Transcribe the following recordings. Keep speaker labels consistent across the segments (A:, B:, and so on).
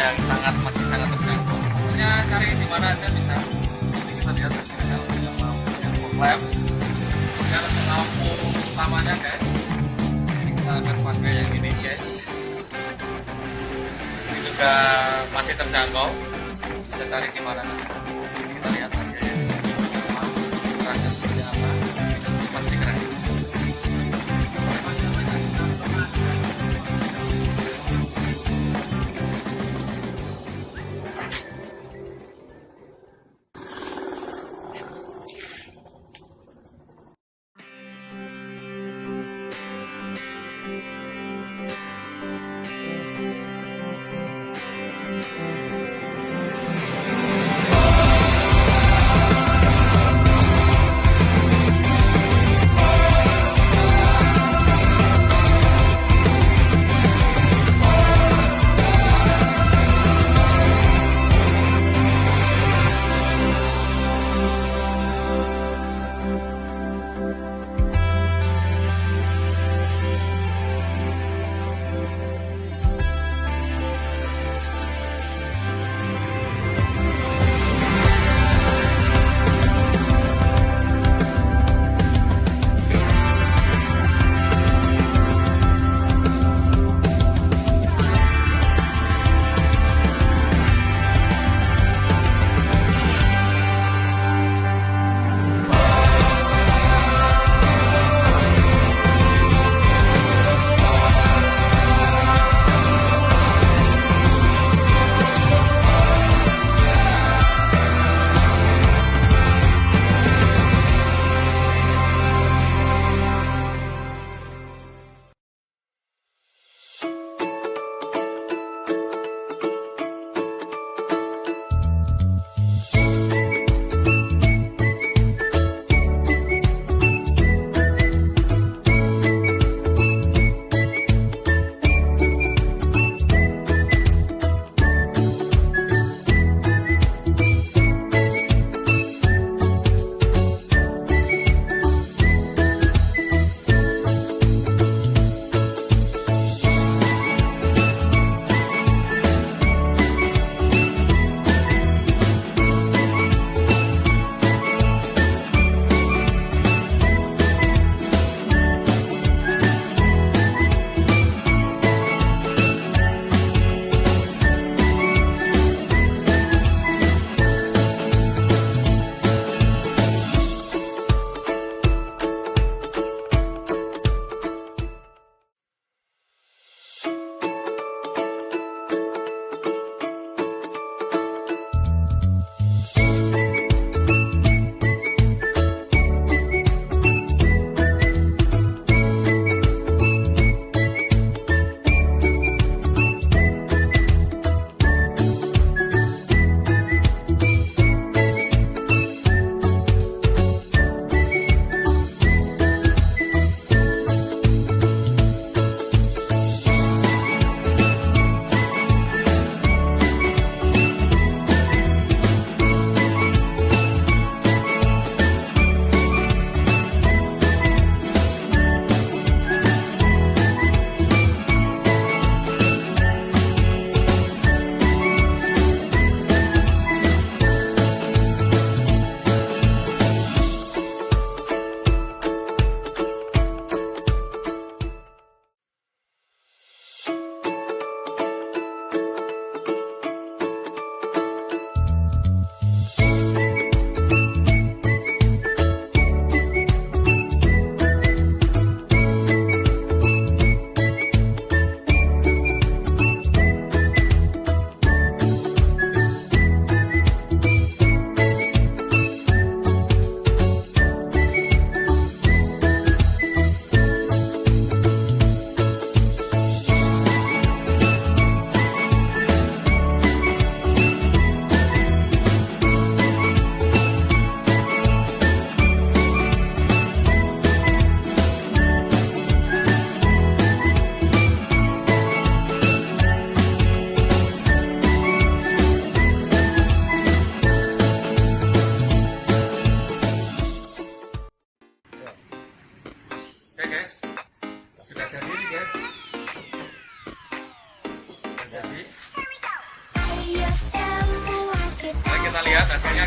A: yang masih sangat terjangkau. Pokoknya cari di mana aja bisa. Jadi kita lihat hasilnya untuk lampu yang fog lamp. Kemudian lampu utamanya guys. Ini kita akan pakai yang ini guys. Ini juga masih terjangkau. Bisa cari di mana. Ini kita lihat hasilnya. Terangnya seperti apa? Pasti keren.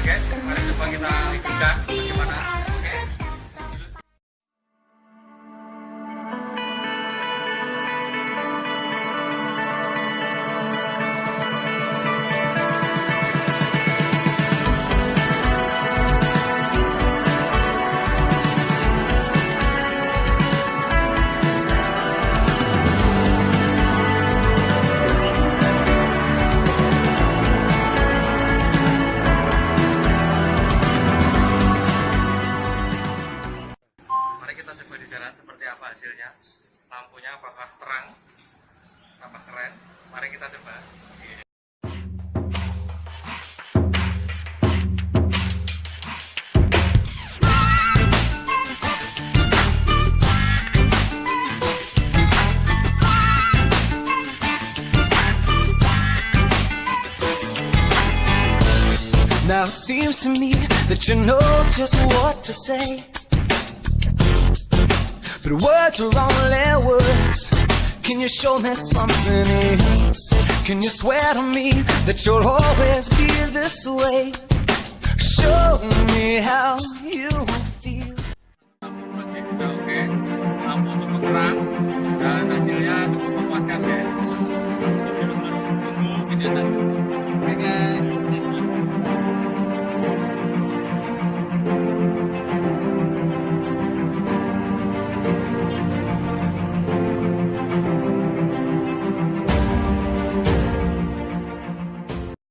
A: guys. Mari coba kita hidupkan bagaimana. Oke. Mari kita coba di jalan seperti apa hasilnya. Lampunya apakah terang, apa keren. Mari kita coba.
B: Now it seems to me that you know just what to say, but words are only words. Can you show me something else? Can you swear to me that you'll always be this way? Show me how you feel.
A: Lampu proji sudah oke, lampu cukup terang dan hasilnya cukup